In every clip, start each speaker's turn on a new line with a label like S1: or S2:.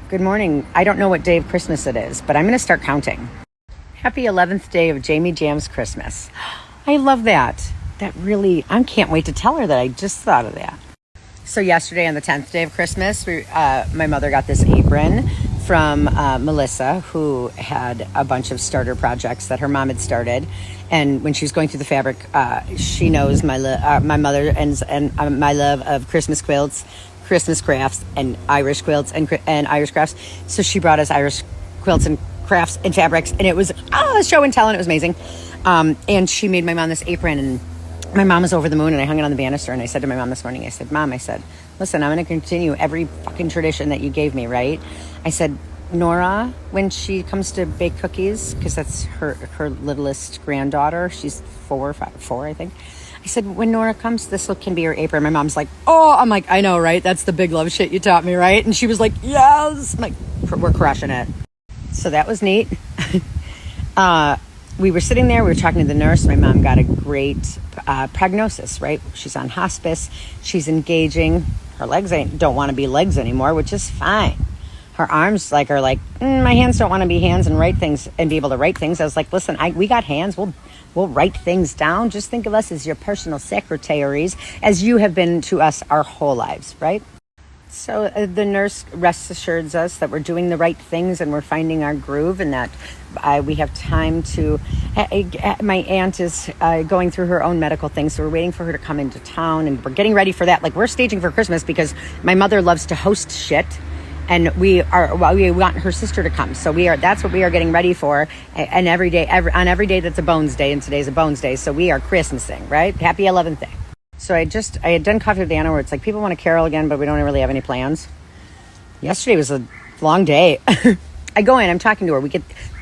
S1: Good morning. I don't know what day of Christmas it is, but I'm going to start counting. Happy 11th day of Jamie Jam's Christmas. I love that. I can't wait to tell her that I just thought of that. So yesterday on the 10th day of Christmas, my mother got this apron from Melissa, who had a bunch of starter projects that her mom had started. And when she was going through the fabric, she knows my mother and my love of Christmas quilts, Christmas crafts, and Irish quilts and Irish crafts. So she brought us Irish quilts and crafts and fabrics, and it was a show and tell, and it was amazing. And she made my mom this apron, and my mom was over the moon, and I hung it on the banister, and I said to my mom this morning, I said, Mom, listen, I'm going to continue every fucking tradition that you gave me, right? I said, Nora, when she comes to bake cookies, because that's her littlest granddaughter, she's four, I think. I said, when Nora comes, this can be her apron. My mom's like, oh, I'm like, I know, right? That's the big love shit you taught me, right? And she was like, yes. I'm like, we're crushing it. So that was neat. We were sitting there, we were talking to the nurse. My mom got a great prognosis, right? She's on hospice. She's engaging. Her legs don't want to be legs anymore, which is fine. Her arms are like, my hands don't want to be hands and write things and be able to write things. I was like, listen, we got hands. We'll write things down. Just think of us as your personal secretaries, as you have been to us our whole lives, right? So the nurse rest assures us that we're doing the right things and we're finding our groove, and that we have time to... my aunt is going through her own medical things, so we're waiting for her to come into town, and we're getting ready for that. Like, we're staging for Christmas because my mother loves to host shit, and we want her sister to come. So that's what we are getting ready for. And every day that's a Bones Day, and today's a Bones Day, so we are Christmasing, right? Happy 11th day. So I had done Coffee with Anna, where it's like, people want to carol again, but we don't really have any plans. Yesterday was a long day. I go in, I'm talking to her.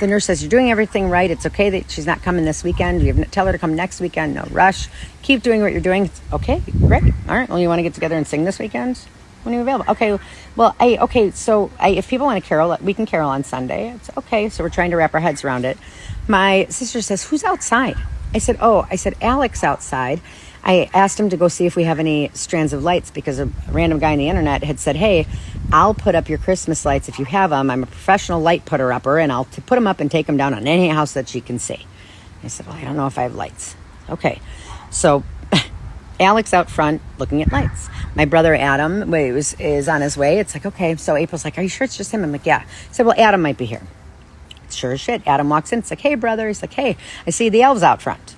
S1: The nurse says, you're doing everything right. It's okay that she's not coming this weekend. Tell her to come next weekend. No rush. Keep doing what you're doing. It's okay, great. All right. Well, you want to get together and sing this weekend? When are you available? Okay. Well, if people want to carol, we can carol on Sunday. It's okay. So we're trying to wrap our heads around it. My sister says, who's outside? I said, Alex outside. I asked him to go see if we have any strands of lights, because a random guy on the internet had said, hey, I'll put up your Christmas lights if you have them. I'm a professional light putter-upper, and I'll put them up and take them down on any house that she can see. I said, well, I don't know if I have lights. Okay. So Alex out front looking at lights. My brother Adam is on his way. It's like, okay. So April's like, are you sure it's just him? I'm like, yeah. I said, well, Adam might be here. Sure as shit. Adam walks in. It's like, hey, brother. He's like, hey, I see the elves out front.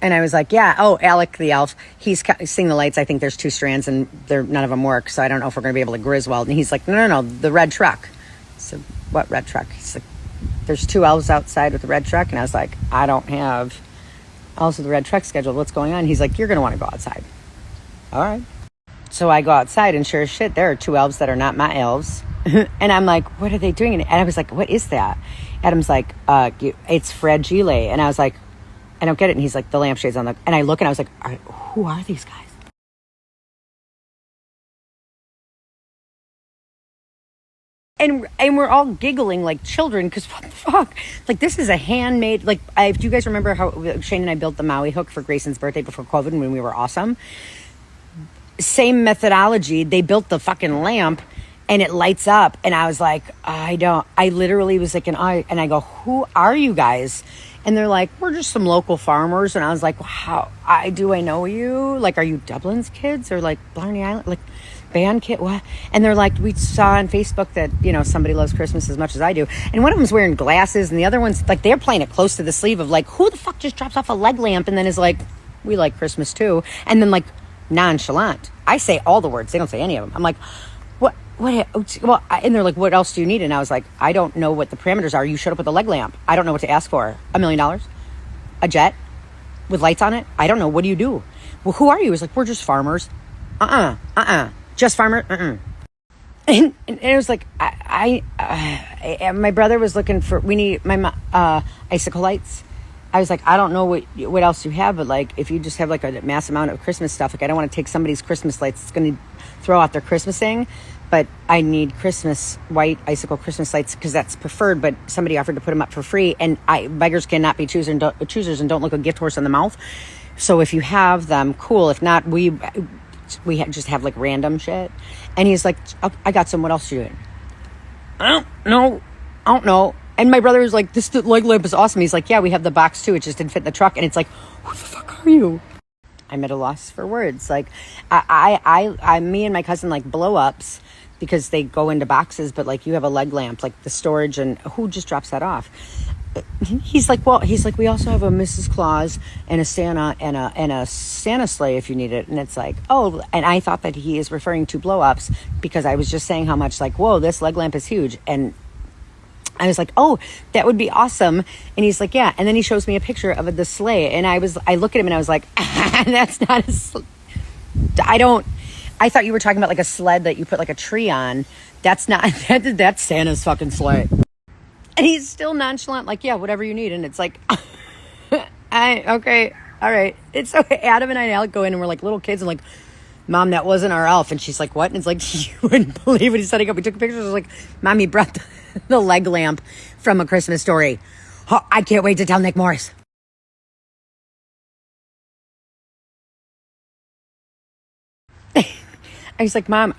S1: And I was like, yeah. Oh, Alec the elf. He's seeing the lights. I think there's 2 strands, and none of them work. So I don't know if we're going to be able to Griswold. And he's like, no, the red truck. So what red truck? He's like, there's 2 elves outside with the red truck. And I was like, I don't have also the red truck scheduled. What's going on? He's like, you're going to want to go outside. All right. So I go outside, and sure as shit, there are 2 elves that are not my elves. And I'm like, what are they doing? And I was like, what is that? Adam's like, it's fragile. And I was like, I don't get it. And he's like, the lampshades on the... And I look, and I was like, who are these guys? And we're all giggling like children, because what the fuck? Like, this is a handmade... Like, do you guys remember how Shane and I built the Maui hook for Grayson's birthday before COVID when we were awesome? Same methodology. They built the fucking lamp, and it lights up. And I was like, I literally was like, and I go, who are you guys? And they're like, we're just some local farmers. And I was like, how do I know you? Like, are you Dublin's kids, or like Blarney Island, like band kid? What? And they're like, we saw on Facebook that, somebody loves Christmas as much as I do. And one of them's wearing glasses, and the other one's like, they're playing it close to the sleeve of like, who the fuck just drops off a leg lamp and then is like, we like Christmas too. And then like nonchalant. I say all the words. They don't say any of them. I'm like, what? Well, and they're like, what else do you need? And I was like, I don't know what the parameters are. You showed up with a leg lamp. I don't know what to ask for. $1 million? A jet? With lights on it? I don't know. What do you do? Well, who are you? He's like, we're just farmers. Just farmer? And it was like, my brother was looking for, we need icicle lights. I was like, I don't know what else you have, but like, if you just have like a mass amount of Christmas stuff, like I don't want to take somebody's Christmas lights. It's going to throw out their Christmasing, but I need Christmas white icicle Christmas lights because that's preferred. But somebody offered to put them up for free, and beggars cannot be choosers and don't look a gift horse in the mouth. So if you have them, cool. If not, just have like random shit. And he's like, oh, I got some. What else are you doing? I don't know. And my brother was like, this leg lamp is awesome. He's like, yeah, we have the box too. It just didn't fit in the truck. And it's like, who the fuck are you? I'm at a loss for words. Like, me and my cousin like blow ups because they go into boxes, but like you have a leg lamp, like the storage, and who just drops that off? He's like, we also have a Mrs. Claus and a Santa and a Santa sleigh if you need it. And it's like, oh, and I thought that he is referring to blow ups because I was just saying how much like, whoa, this leg lamp is huge. And I was like, oh, that would be awesome. And he's like, yeah. And then he shows me a picture of the sleigh. And I look at him and I was like, that's not a sleigh. I thought you were talking about like a sled that you put like a tree on. That's not, that's Santa's fucking sleigh. And he's still nonchalant, like, yeah, whatever you need. And it's like, okay, all right. It's okay. Adam and I and Alec go in and we're like little kids and like, Mom, that wasn't our elf. And she's like, what? And it's like, you wouldn't believe what he's setting up. We took pictures. I was like, Mom, he brought the leg lamp from A Christmas Story. Oh, I can't wait to tell Nick Morris. I was like, Mom,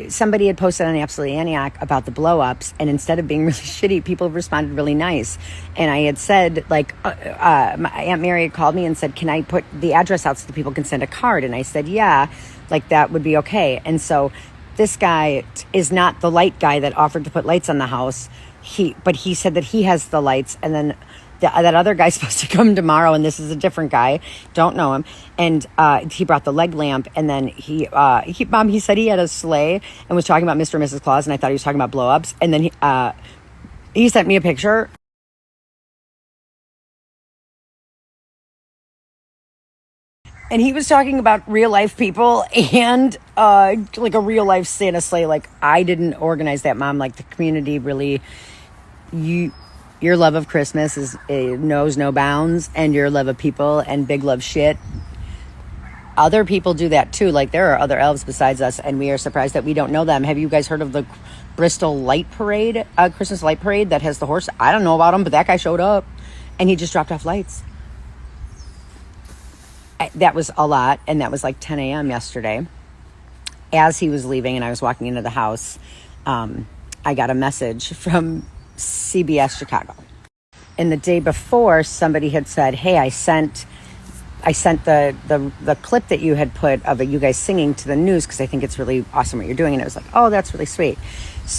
S1: somebody had posted on Absolutely Antioch about the blow-ups, and instead of being really shitty, people responded really nice. And I had said, like, my Aunt Mary had called me and said, can I put the address out so that people can send a card? And I said, yeah, like that would be okay. And so this guy is not the light guy that offered to put lights on the house. But he said that he has the lights, and then that other guy's supposed to come tomorrow, and this is a different guy. Don't know him. And he brought the leg lamp, and then Mom, he said he had a sleigh and was talking about Mr. and Mrs. Claus, and I thought he was talking about blow-ups. And then he sent me a picture. And he was talking about real life people and like a real life Santa sleigh. Like, I didn't organize that, Mom. Like, the community really, your love of Christmas knows no bounds, and your love of people and big love shit. Other people do that too. Like, there are other elves besides us, and we are surprised that we don't know them. Have you guys heard of the Bristol Light Parade, Christmas Light Parade that has the horse? I don't know about him, but that guy showed up, and he just dropped off lights. That was a lot, and that was like 10 a.m. yesterday. As he was leaving and I was walking into the house, I got a message from CBS Chicago. And the day before, somebody had said, hey, I sent the clip that you had put of you guys singing to the news because I think it's really awesome what you're doing. And I was like, oh, that's really sweet.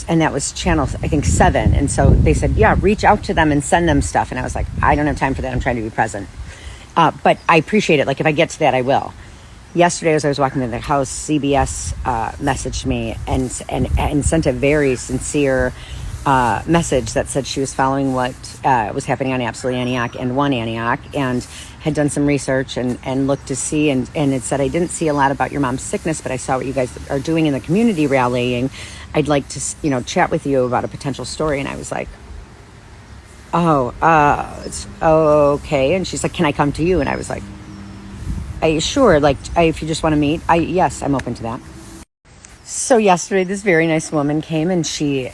S1: And that was channel, I think, 7. And so they said, yeah, reach out to them and send them stuff. And I was like, I don't have time for that. I'm trying to be present. But I appreciate it. Like, if I get to that, I will. Yesterday, as I was walking into the house, CBS messaged me and sent a very sincere message that said she was following what was happening on Absolutely Antioch and One Antioch, and had done some research and looked to see, and it said, I didn't see a lot about your mom's sickness, but I saw what you guys are doing in the community rallying. I'd like to, chat with you about a potential story. And I was like, it's okay. And she's like, can I come to you? And I was like, sure. Like, if you just want to meet, yes, I'm open to that. So yesterday, this very nice woman came, and she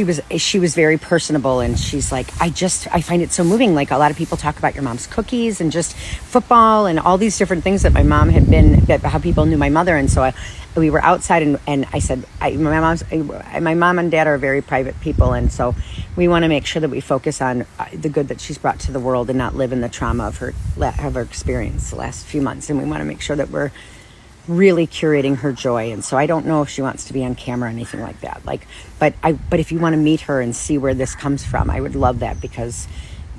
S1: was very personable, and she's like, I find it so moving. Like, a lot of people talk about your mom's cookies and just football and all these different things that my mom had been, how people knew my mother. And so we were outside, and I said, my mom and dad are very private people, and so we want to make sure that we focus on the good that she's brought to the world and not live in the trauma of her experience the last few months. And we want to make sure that we're really curating her joy. And so I don't know if she wants to be on camera or anything like that. Like, but if you want to meet her and see where this comes from, I would love that, because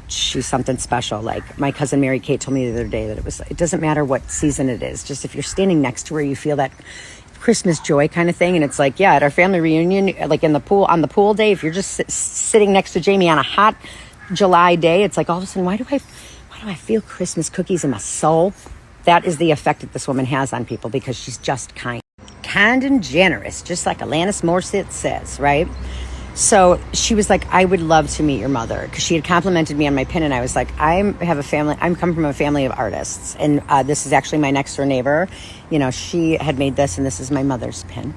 S1: she's something special. Like, my cousin Mary Kate told me the other day that it doesn't matter what season it is. Just if you're standing next to her, you feel that Christmas joy kind of thing. And it's like, yeah, at our family reunion, like in the pool, on the pool day, if you're just sitting next to Jamie on a hot July day, it's like, all of a sudden, why do I feel Christmas cookies in my soul? That is the effect that this woman has on people, because she's just kind and generous, just like Alanis Morissette says, right? So she was like, I would love to meet your mother, because she had complimented me on my pin, and I was like, I'm come from a family of artists, and this is actually my next door neighbor. She had made this, and this is my mother's pin.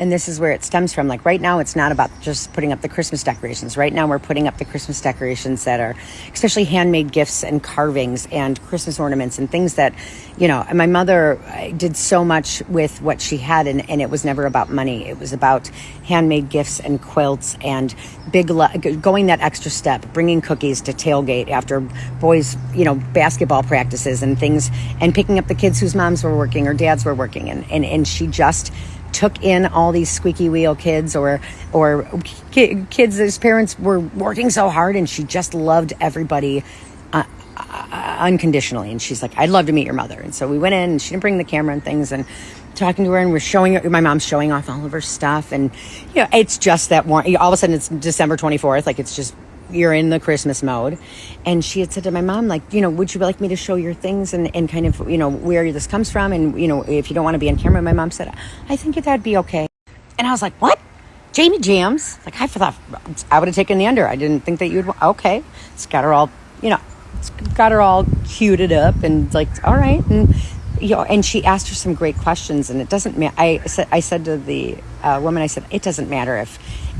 S1: and this is where it stems from. Like right now, it's not about just putting up the Christmas decorations. Right now, we're putting up the Christmas decorations that are especially handmade gifts and carvings and Christmas ornaments and things that, my mother did so much with what she had, and it was never about money. It was about handmade gifts and quilts and going that extra step, bringing cookies to tailgate after boys, basketball practices and things, and picking up the kids whose moms were working or dads were working. And she just took in all these squeaky wheel kids or kids whose parents were working so hard, and she just loved everybody unconditionally. And she's like, I'd love to meet your mother. And so we went in, and she didn't bring the camera and things, and talking to her, and my mom's showing off all of her stuff. And it's just that one, all of a sudden it's December 24th, like it's just, you're in the Christmas mode. And she had said to my mom, like, would you like me to show your things and kind of, where this comes from? And, if you don't want to be on camera. My mom said, I think that'd be okay. And I was like, what? Jamie Jams? Like, I thought I would have taken the under. I didn't think that you'd, okay. It's got her all, cued up and like, all right. And, and she asked her some great questions, and it doesn't matter. I said to the woman, I said, it doesn't matter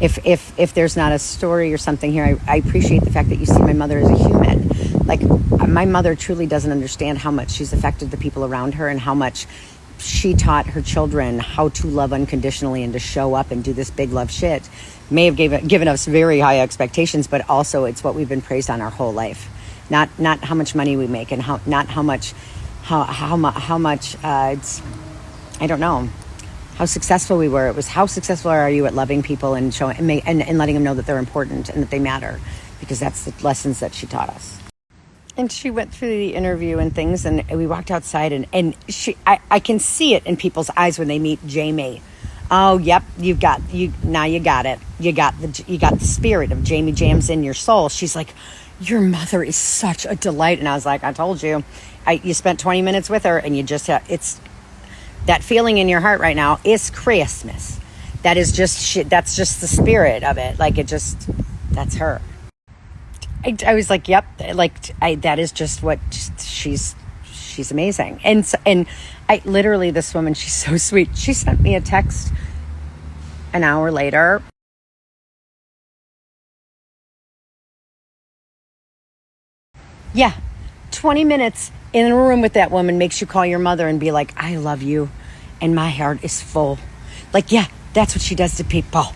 S1: if there's not a story or something here. I appreciate the fact that you see my mother as a human. Like, my mother truly doesn't understand how much she's affected the people around her and how much she taught her children how to love unconditionally and to show up and do this big love shit. May have given us very high expectations, but also it's what we've been praised on our whole life. Not how much money we make, and how much it's, I don't know, how successful we were. It was how successful are you at loving people and showing and letting them know that they're important and that they matter, because that's the lessons that she taught us. And she went through the interview and things, and we walked outside, and I can see it in people's eyes when they meet Jamie. Oh, yep, you got it. You got the spirit of Jamie Jams in your soul. She's like, your mother is such a delight. And I was like, I told you. You spent 20 minutes with her, and you just have, it's that feeling in your heart right now is Christmas. That is just that's just the spirit of it. Like, that's her. I was like, yep, that is just what she's amazing. And I literally, this woman, she's so sweet. She sent me a text an hour later. Yeah, 20 minutes in a room with that woman makes you call your mother and be like, I love you, and my heart is full. Like, yeah, that's what she does to people.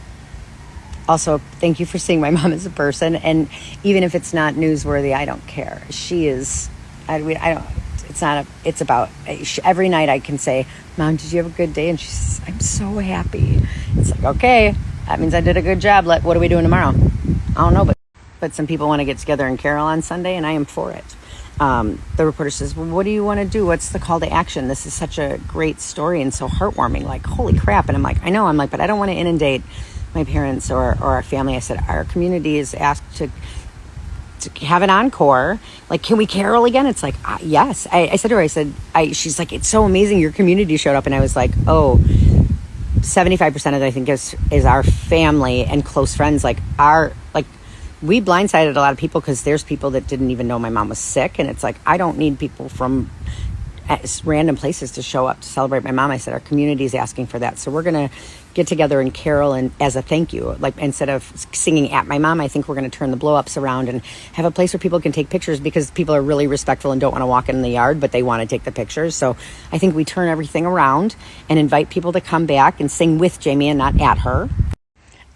S1: Also, thank you for seeing my mom as a person. And even if it's not newsworthy, I don't care. She is, it's about, every night I can say, Mom, did you have a good day? And she says, I'm so happy. It's like, okay, that means I did a good job. What are we doing tomorrow? I don't know, but some people want to get together and carol on Sunday, and I am for it. The reporter says, well, what do you want to do? What's the call to action? This is such a great story and so heartwarming. Like, holy crap. And I'm like, I know. I'm like, but I don't want to inundate my parents or our family. I said, our community is asked to have an encore. Like, can we carol again? It's like, yes. I said to her, she's like, it's so amazing your community showed up. And I was like, 75% of it, I think, is our family and close friends. We blindsided a lot of people, because there's people that didn't even know my mom was sick. And it's like, I don't need people from random places to show up to celebrate my mom. I said, our community is asking for that. So we're going to get together and carol, and as a thank you, like, instead of singing at my mom, I think we're going to turn the blow-ups around and have a place where people can take pictures, because people are really respectful and don't want to walk in the yard, but they want to take the pictures. So I think we turn everything around and invite people to come back and sing with Jamie and not at her.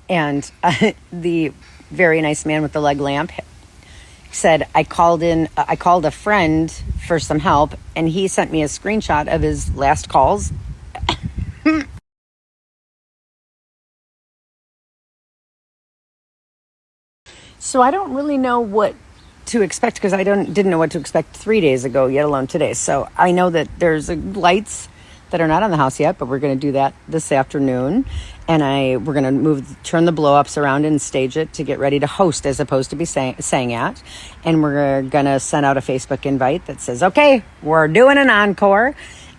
S1: And the very nice man with the leg lamp said, I called a friend for some help, and he sent me a screenshot of his last calls. So I don't really know what to expect, because I didn't know what to expect 3 days ago, yet alone today. So I know that there's lights that are not on the house yet, but we're going to do that this afternoon. And we're going to turn the blow-ups around and stage it to get ready to host, as opposed to be sang at. And we're going to send out a Facebook invite that says, okay, we're doing an encore.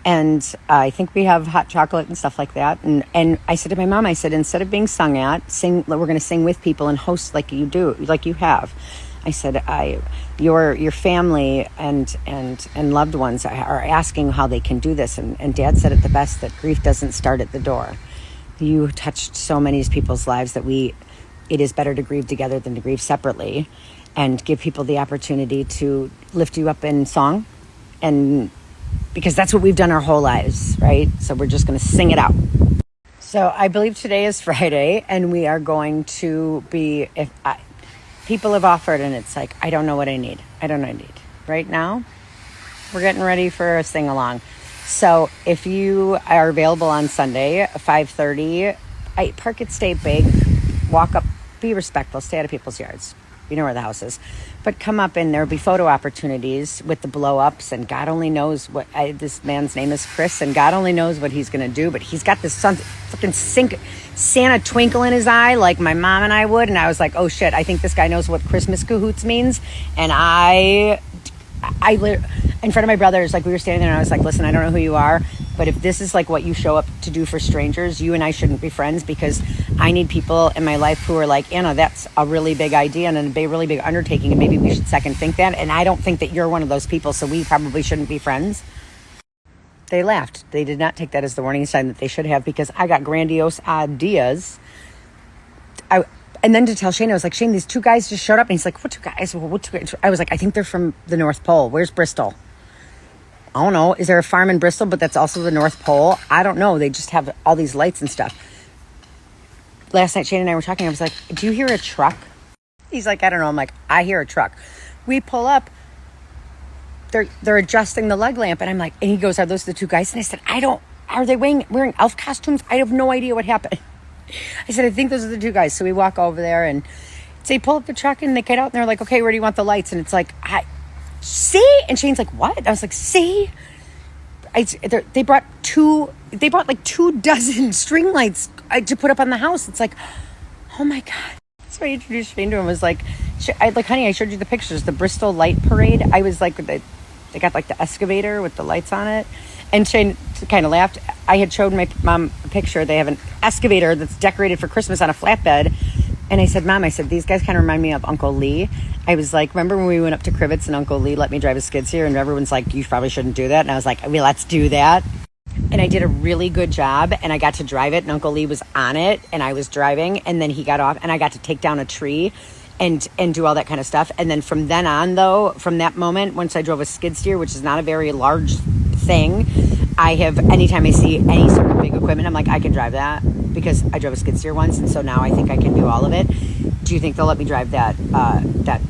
S1: And I think we have hot chocolate and stuff like that. And I said to my mom, I said, instead of being sung at, we're going to sing with people and host like you do, like you have. I said, your family and loved ones are asking how they can do this. And Dad said it the best, that grief doesn't start at the door. You touched so many people's lives that it is better to grieve together than to grieve separately, and give people the opportunity to lift you up in song, and because that's what we've done our whole lives, right? So we're just going to sing it out. So I believe today is Friday, and we are going to be, people have offered, and it's like, I don't know what I need. I don't know what I need. Right now, we're getting ready for a sing-along. So if you are available on Sunday, 5:30, park at State Bank, walk up, be respectful, stay out of people's yards. You know where the house is. But come up, and there'll be photo opportunities with the blow-ups, and God only knows what, this man's name is Chris, and God only knows what he's going to do, but he's got this freaking Santa twinkle in his eye like my mom and I would, and I was like, oh shit, I think this guy knows what Christmas cahoots means, and I in front of my brothers, like we were standing there, and I was like, listen, I don't know who you are, but if this is like what you show up to do for strangers, you and I shouldn't be friends, because I need people in my life who are like, Anna, that's a really big idea and a really big undertaking, and maybe we should second think that, and I don't think that you're one of those people, so we probably shouldn't be friends. They laughed. They did not take that as the warning sign that they should have, because I got grandiose ideas. And then to tell Shane, I was like, Shane, these two guys just showed up. And he's like, what two guys? Well, what two guys? I was like, I think they're from the North Pole. Where's Bristol? I don't know. Is there a farm in Bristol, but that's also the North Pole? I don't know. They just have all these lights and stuff. Last night, Shane and I were talking. I was like, do you hear a truck? He's like, I don't know. I'm like, I hear a truck. We pull up. They're adjusting the leg lamp. And I'm like, and he goes, are those the two guys? And I said, are they wearing elf costumes? I have no idea what happened. I said, I think those are the two guys. So we walk over there, and they pull up the truck, and they get out, and they're like, okay, where do you want the lights? And it's like, see? And Shane's like, what? I was like, see? They brought like 24 string lights to put up on the house. It's like, oh my God. So I introduced Shane to him. I was like, honey, I showed you the pictures, the Bristol Light Parade. I was like, they got like the excavator with the lights on it. And Shane kind of laughed. I had showed my mom a picture. They have an excavator that's decorated for Christmas on a flatbed. And I said, Mom, these guys kind of remind me of Uncle Lee. I was like, remember when we went up to Crivets and Uncle Lee let me drive his skid steer? And everyone's like, you probably shouldn't do that. And I was like, well, let's do that. And I did a really good job, and I got to drive it, and Uncle Lee was on it, and I was driving, and then he got off, and I got to take down a tree and do all that kind of stuff. And then from then on, though, from that moment, once I drove a skid steer, which is not a very large thing, anytime I see any sort of big equipment, I'm like, I can drive that, because I drove a skid steer once, and so now I think I can do all of it. Do you think they'll let me drive that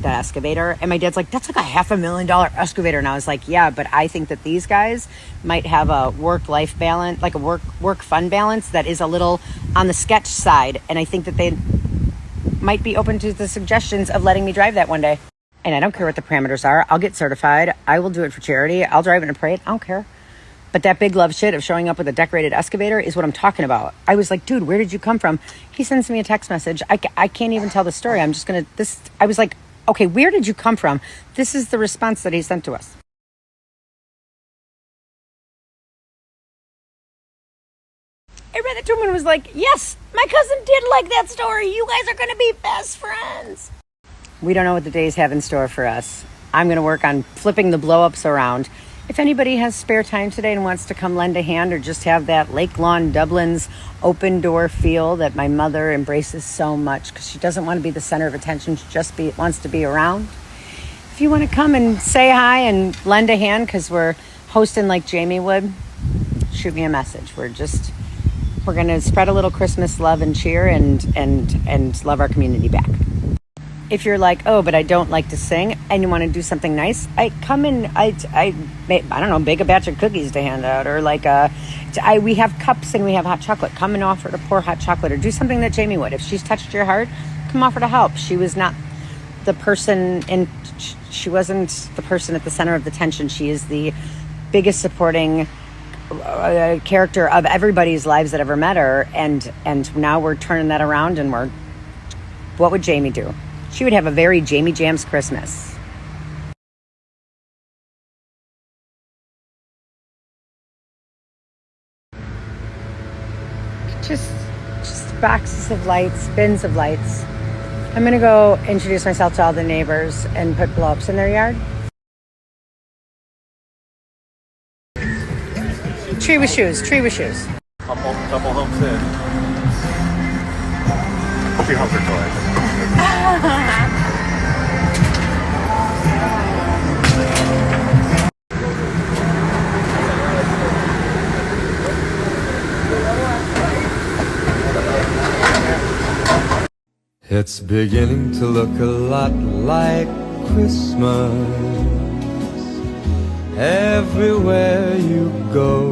S1: excavator? And my dad's like, that's like a $500,000 excavator. And I was like, yeah, but I think that these guys might have a work-life balance, like a work-fun balance that is a little on the sketch side. And I think that they might be open to the suggestions of letting me drive that one day. And I don't care what the parameters are. I'll get certified. I will do it for charity. I'll drive it in a parade. I don't care. But that big love shit of showing up with a decorated excavator is what I'm talking about. I was like, dude, where did you come from? He sends me a text message. I can't even tell the story. I was like, okay, where did you come from? This is the response that he sent to us. I read it to him and was like, yes, my cousin did like that story. You guys are going to be best friends. We don't know what the days have in store for us. I'm going to work on flipping the blow-ups around. If anybody has spare time today and wants to come lend a hand, or just have that Lake Lawn Dublin's open door feel that my mother embraces so much, because she doesn't want to be the center of attention. She just wants to be around. If you want to come and say hi and lend a hand, because we're hosting like Jamie would, shoot me a message. We're going to spread a little Christmas love and cheer and love our community back. If you're like, oh, but I don't like to sing, and you want to do something nice, I don't know, bake a batch of cookies to hand out, or we have cups and we have hot chocolate. Come and offer to pour hot chocolate, or do something that Jamie would. If she's touched your heart, come offer to help. She was not the person, and she wasn't the person at the center of the tension. She is the biggest supporting character of everybody's lives that ever met her, and now we're turning that around, and what would Jamie do? She would have a very Jamie Jams Christmas. Just boxes of lights, bins of lights. I'm going to go introduce myself to all the neighbors and put blow-ups in their yard. Tree with shoes.
S2: Couple homes in. She hopes her toy.
S3: It's beginning to look a lot like Christmas everywhere you go.